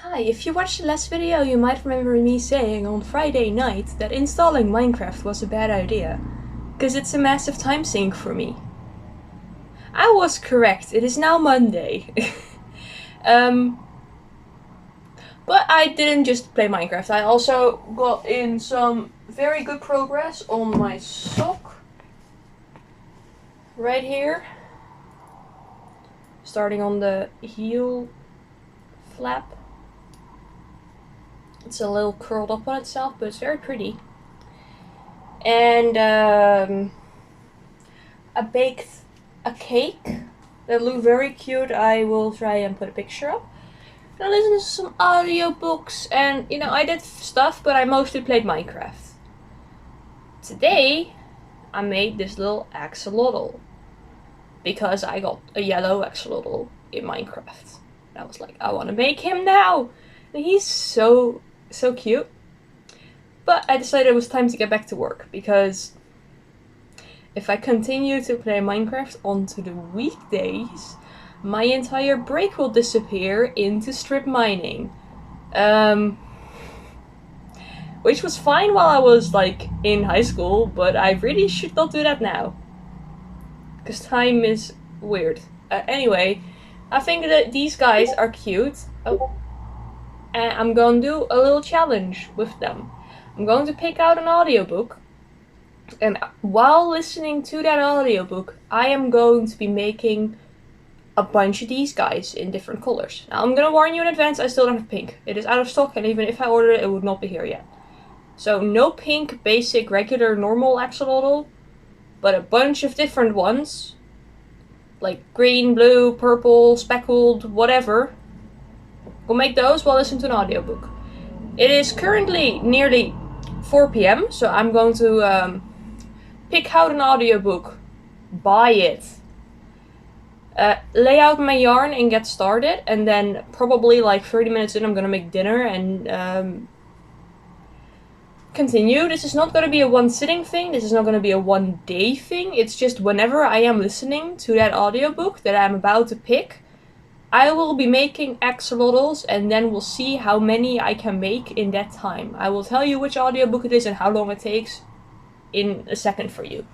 Hi, if you watched the last video, you might remember me saying on Friday night that installing Minecraft was a bad idea, because it's a massive time sink for me. I was correct, it is now Monday. But I didn't just play Minecraft, I also got in some very good progress on my sock. Right here. Starting on the heel flap. It's a little curled up on itself, but it's very pretty. And I baked a cake that looked very cute. I will try and put a picture up. And I listened to some audiobooks, and I did stuff, but I mostly played Minecraft. Today, I made this little axolotl because I got a yellow axolotl in Minecraft. And I was like, I want to make him now. And he's so cute. But I decided it was time to get back to work, because if I continue to play Minecraft onto the weekdays, my entire break will disappear into strip mining. Which was fine while I was in high school, but I really should not do that now. Because time is weird. Anyway, I think that these guys are cute. Oh. And I'm going to do a little challenge with them. I'm going to pick out an audiobook, and while listening to that audiobook, I am going to be making a bunch of these guys in different colors. Now, I'm going to warn you in advance, I still don't have pink. It is out of stock, and even if I ordered it, it would not be here yet. So, no pink, basic, regular, normal axolotl, but a bunch of different ones. Like green, blue, purple, speckled, whatever. We'll make those while listening to an audiobook. It is currently nearly 4 p.m, so I'm going to pick out an audiobook, buy it, lay out my yarn and get started, and then probably 30 minutes in I'm gonna make dinner and continue. This is not gonna be a one sitting thing, this is not gonna be a one day thing, it's just whenever I am listening to that audiobook that I'm about to pick, I will be making axolotls, and then we'll see how many I can make in that time. I will tell you which audiobook it is and how long it takes in a second for you.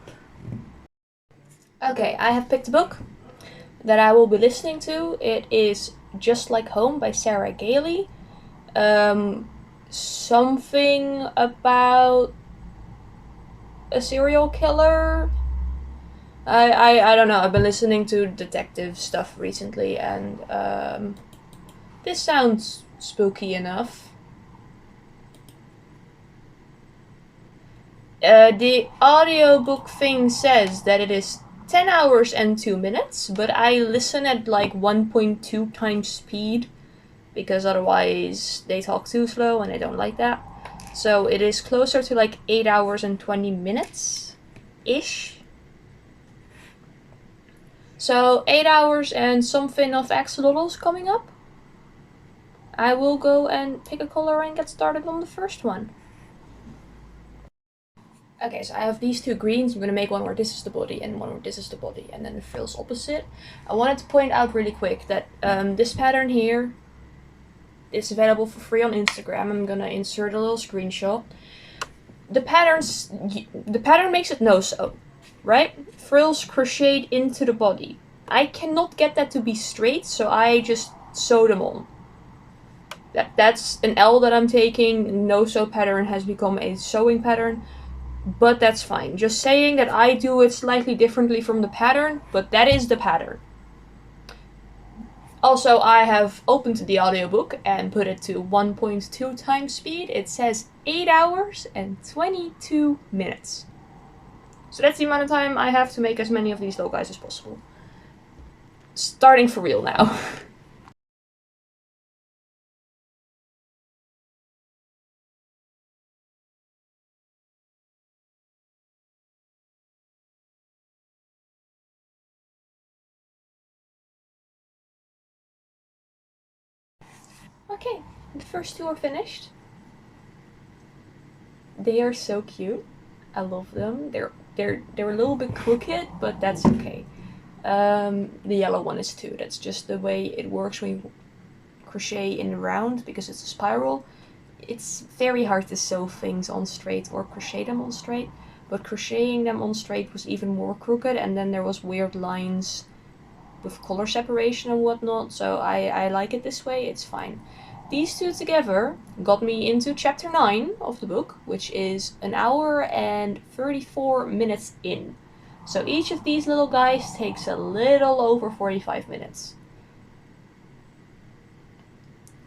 Okay, I have picked a book that I will be listening to. It is Just Like Home by Sarah Gailey. Something about a serial killer. I don't know, I've been listening to detective stuff recently, and this sounds spooky enough. The audiobook thing says that it is 10 hours and 2 minutes, but I listen at 1.2 times speed, because otherwise they talk too slow and I don't like that. So it is closer to 8 hours and 20 minutes-ish. So 8 hours and something of axolotls coming up. I will go and pick a color and get started on the first one. Okay, so I have these two greens. I'm gonna make one where this is the body and one where this is the body, and then the frills opposite. I wanted to point out really quick that this pattern here is available for free on Instagram. I'm gonna insert a little screenshot. The pattern makes it no-sew, right? Frills crocheted into the body. I cannot get that to be straight, so I just sew them on. That's an L that I'm taking. No-sew pattern has become a sewing pattern, but that's fine. Just saying that I do it slightly differently from the pattern, but that is the pattern. Also, I have opened the audiobook and put it to 1.2 times speed. It says 8 hours and 22 minutes. So that's the amount of time I have to make as many of these little guys as possible. Starting for real now. Okay, the first two are finished. They are so cute. I love them. They're a little bit crooked, but that's okay. The yellow one is too. That's just the way it works when you crochet in the round because it's a spiral. It's very hard to sew things on straight or crochet them on straight, but crocheting them on straight was even more crooked, and then there was weird lines with color separation and whatnot, so I like it this way, it's fine. These two together got me into chapter 9 of the book, which is an hour and 34 minutes in. So each of these little guys takes a little over 45 minutes.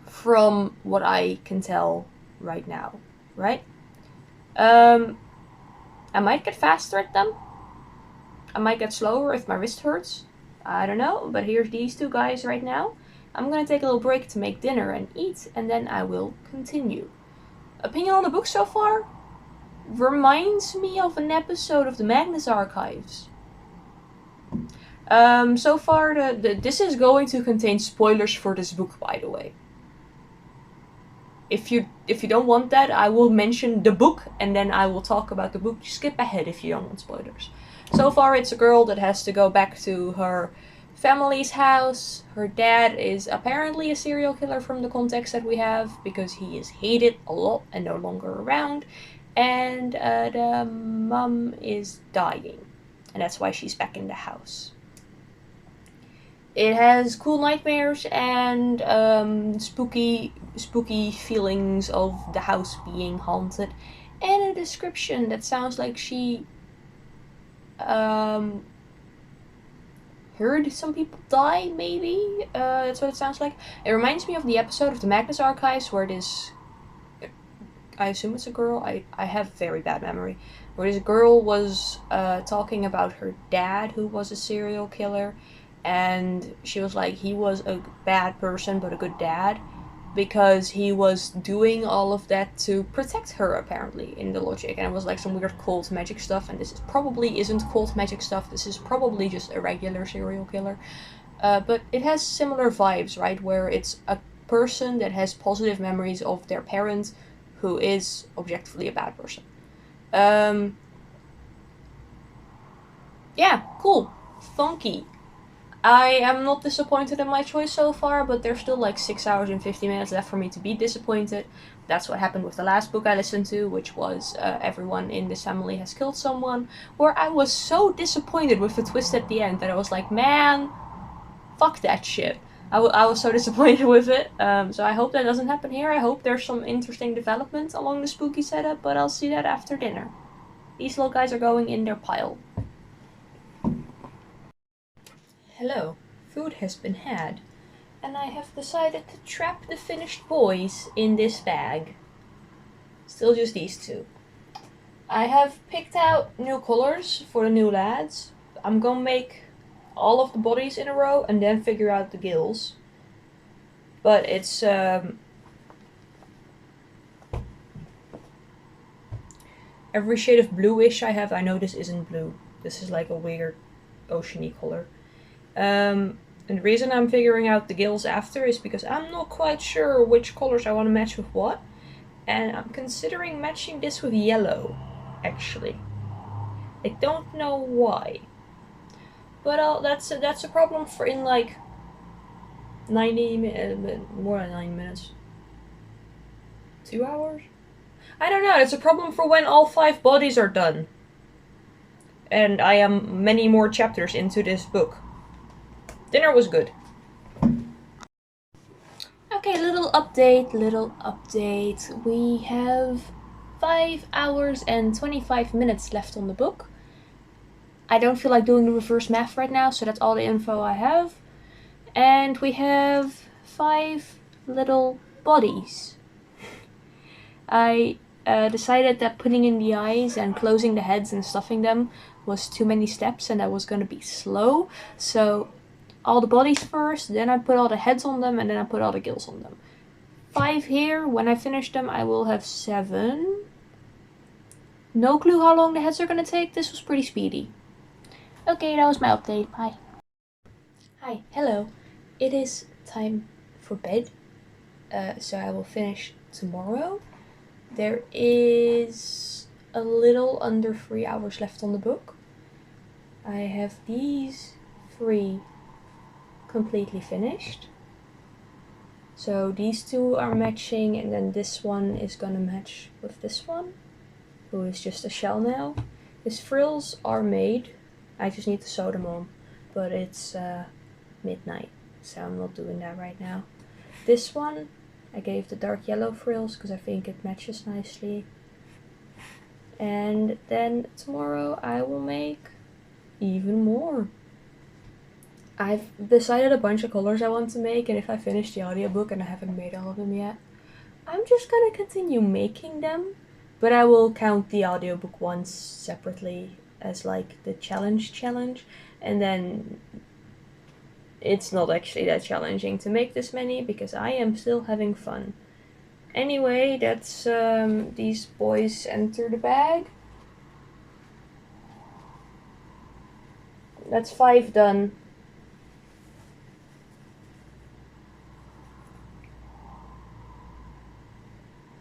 From what I can tell right now, right? I might get faster at them. I might get slower if my wrist hurts. I don't know, but here's these two guys right now. I'm gonna take a little break to make dinner and eat, and then I will continue. Opinion on the book so far? Reminds me of an episode of the Magnus Archives. So far, this is going to contain spoilers for this book, by the way. If you don't want that, I will mention the book, and then I will talk about the book. Skip ahead if you don't want spoilers. So far, it's a girl that has to go back to her family's house. Her dad is apparently a serial killer from the context that we have, because he is hated a lot and no longer around. And the mum is dying, and that's why she's back in the house. It has cool nightmares and spooky feelings of the house being haunted, and a description that sounds like she heard some people die, maybe? That's what it sounds like. It reminds me of the episode of the Magnus Archives where this, I assume it's a girl, I have very bad memory, where this girl was talking about her dad who was a serial killer, and she was like, he was a bad person but a good dad, because he was doing all of that to protect her, apparently, in the logic. And it was like some weird cult magic stuff, and this probably isn't cult magic stuff, this is probably just a regular serial killer. But it has similar vibes, right, where it's a person that has positive memories of their parent who is objectively a bad person. Yeah, cool. Funky. I am not disappointed in my choice so far, but there's still like 6 hours and 50 minutes left for me to be disappointed. That's what happened with the last book I listened to, which was Everyone in This Family Has Killed Someone, where I was so disappointed with the twist at the end that I was like, man, fuck that shit. I was so disappointed with it, so I hope that doesn't happen here. I hope there's some interesting development along the spooky setup, but I'll see that after dinner. These little guys are going in their pile. Hello, food has been had, and I have decided to trap the finished boys in this bag. Still just these two. I have picked out new colors for the new lads. I'm gonna make all of the bodies in a row and then figure out the gills. But it's every shade of bluish I know this isn't blue. This is like a weird oceany color. And the reason I'm figuring out the gills after is because I'm not quite sure which colors I want to match with what. And I'm considering matching this with yellow, actually. I don't know why. But that's a problem for in like 90 minutes, more than 9 minutes. 2 hours? I don't know, it's a problem for when all 5 bodies are done. And I am many more chapters into this book. Dinner was good. Okay, little update. We have 5 hours and 25 minutes left on the book. I don't feel like doing the reverse math right now, so that's all the info I have. And we have 5 little bodies. I decided that putting in the eyes and closing the heads and stuffing them was too many steps and that was going to be slow. So all the bodies first, then I put all the heads on them, and then I put all the gills on them. 5 here. When I finish them, I will have 7. No clue how long the heads are going to take. This was pretty speedy. Okay, that was my update. Bye. Hi, hello. It is time for bed. So I will finish tomorrow. There is a little under 3 hours left on the book. I have these 3 completely finished. So these two are matching, and then this one is gonna match with this one, who is just a shell now. His frills are made. I just need to sew them on, but it's midnight, so I'm not doing that right now. This one, I gave the dark yellow frills because I think it matches nicely. And then tomorrow I will make even more. I've decided a bunch of colors I want to make, and if I finish the audiobook, and I haven't made all of them yet, I'm just gonna continue making them, but I will count the audiobook ones separately as like the challenge, and then it's not actually that challenging to make this many because I am still having fun. Anyway, that's these boys enter the bag. That's 5 done.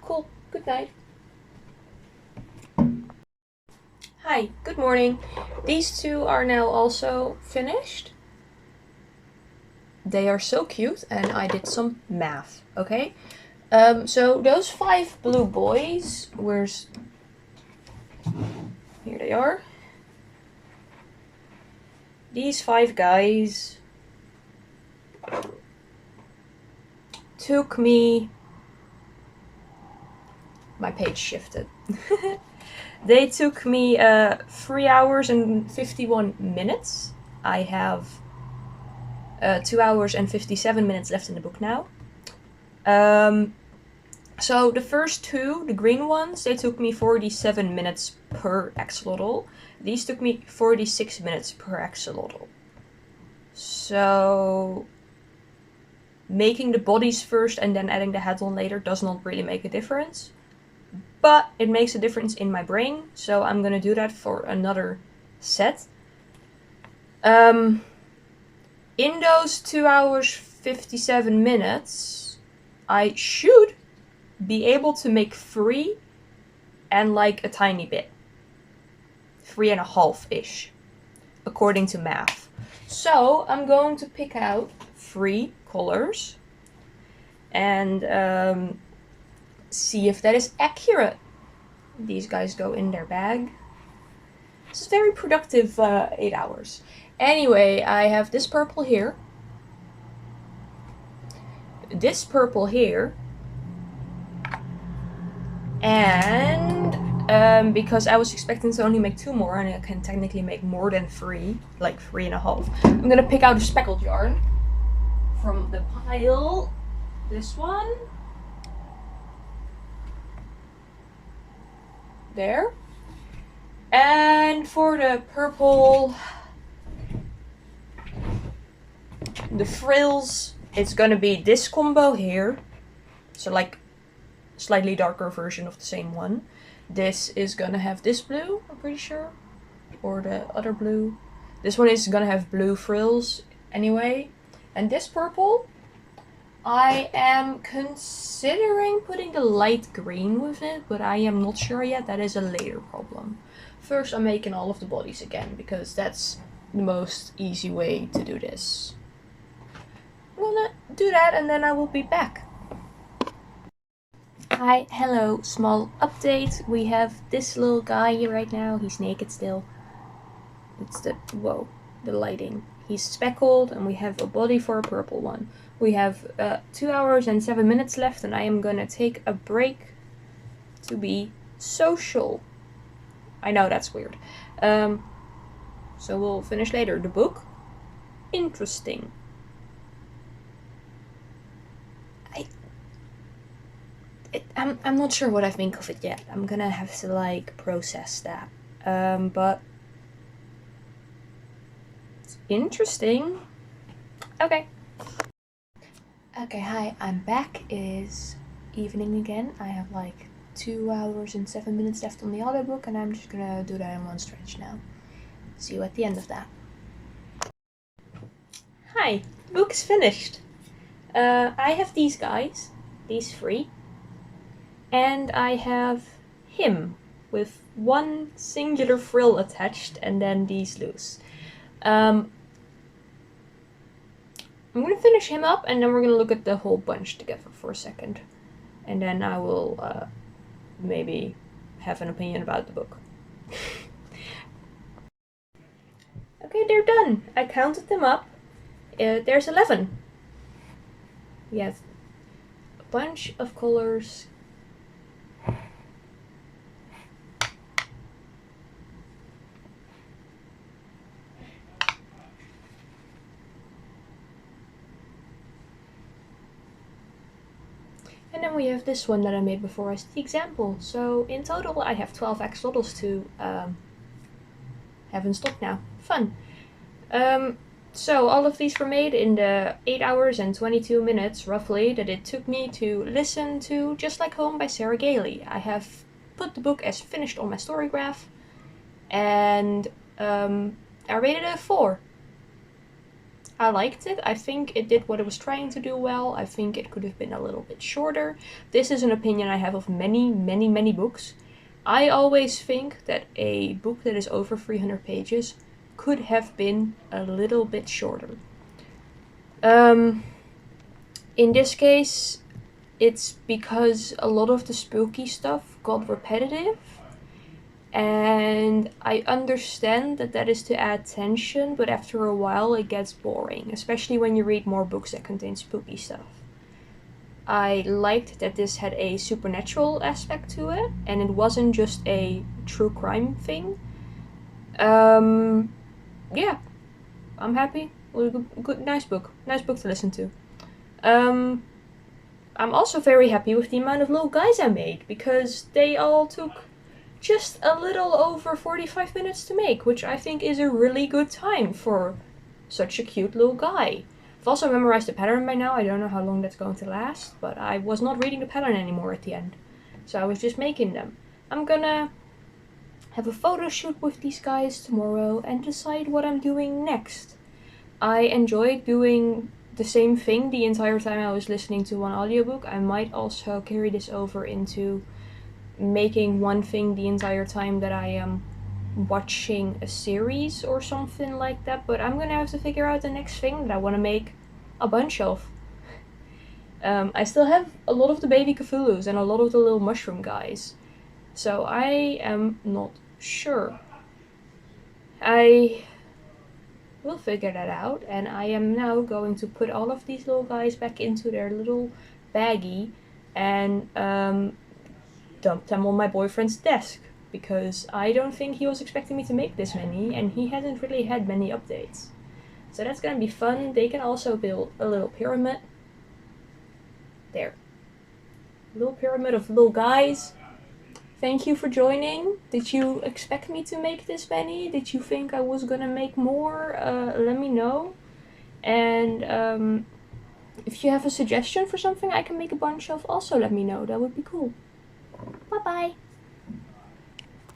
Cool. Good night. Hi, good morning. These two are now also finished. They are so cute, and I did some math, okay? So those 5 blue boys, here they are. These 5 guys took me, my page shifted. They took me 3 hours and 51 minutes. I have 2 hours and 57 minutes left in the book now. So the first 2, the green ones, they took me 47 minutes per axolotl. These took me 46 minutes per axolotl. So making the bodies first and then adding the head on later does not really make a difference. But it makes a difference in my brain, so I'm gonna do that for another set. In those 2 hours 57 minutes, I should be able to make 3 and like a tiny bit. 3.5-ish, according to math. So I'm going to pick out 3 colors and see if that is accurate. These guys go in their bag. This is very productive 8 hours. Anyway, I have this purple here, this purple here, and because I was expecting to only make 2 more, and I can technically make more than 3, like 3.5, I'm gonna pick out a speckled yarn from the pile. This one. There. And for the purple, the frills, it's gonna be this combo here. So like slightly darker version of the same one. This is gonna have this blue, I'm pretty sure. Or the other blue. This one is gonna have blue frills anyway. And this purple, I am considering putting the light green with it, but I am not sure yet. That is a later problem. First, I'm making all of the bodies again, because that's the most easy way to do this. I'm gonna do that and then I will be back. Hi, hello, small update. We have this little guy here right now. He's naked still. It's the lighting. He's speckled, and we have a body for a purple one. We have 2 hours and 7 minutes left, and I am gonna take a break to be social. I know that's weird. So we'll finish later. The book, interesting. I'm not sure what I think of it yet. I'm gonna have to like process that. But it's interesting. Okay. Okay, hi, I'm back. It is evening again. I have like 2 hours and 7 minutes left on the audiobook, and I'm just gonna do that in one stretch now. See you at the end of that. Hi, the book is finished. I have these guys, these 3, and I have him with one singular frill attached and then these loose. I'm gonna finish him up, and then we're gonna look at the whole bunch together for a second. And then I will maybe have an opinion about the book. Okay, they're done. I counted them up. There's 11. Yes. A bunch of colors. And then we have this one that I made before as the example. So in total I have 12 axolotls to have in stock now. Fun. So all of these were made in the 8 hours and 22 minutes roughly that it took me to listen to Just Like Home by Sarah Gailey. I have put the book as finished on my story graph, and I rated it a 4. I liked it. I think it did what it was trying to do well. I think it could have been a little bit shorter. This is an opinion I have of many books. I always think that a book that is over 300 pages could have been a little bit shorter. In this case, it's because a lot of the spooky stuff got repetitive, and I understand that that is to add tension, but after a while it gets boring, especially when you read more books that contain spooky stuff. I liked that this had a supernatural aspect to it, and it wasn't just a true crime thing. Yeah, I'm happy. Nice book to listen to. I'm also very happy with the amount of little guys I made, because they all took just a little over 45 minutes to make, which I think is a really good time for such a cute little guy. I've also memorized the pattern by now. I don't know how long that's going to last, but I was not reading the pattern anymore at the end, so I was just making them. I'm gonna have a photo shoot with these guys tomorrow and decide what I'm doing next. I enjoyed doing the same thing the entire time I was listening to one audiobook. I might also carry this over into making one thing the entire time that I am watching a series or something like that, but I'm gonna have to figure out the next thing that I want to make a bunch of. I still have a lot of the baby Cthulhus and a lot of the little mushroom guys, so I am not sure. I will figure that out, and I am now going to put all of these little guys back into their little baggie and dump them on my boyfriend's desk, because I don't think he was expecting me to make this many, and he hasn't really had many updates. So that's gonna be fun. They can also build a little pyramid. There. A little pyramid of little guys. Thank you for joining. Did you expect me to make this many? Did you think I was gonna make more? Let me know. And if you have a suggestion for something I can make a bunch of, also let me know. That would be cool. Bye bye.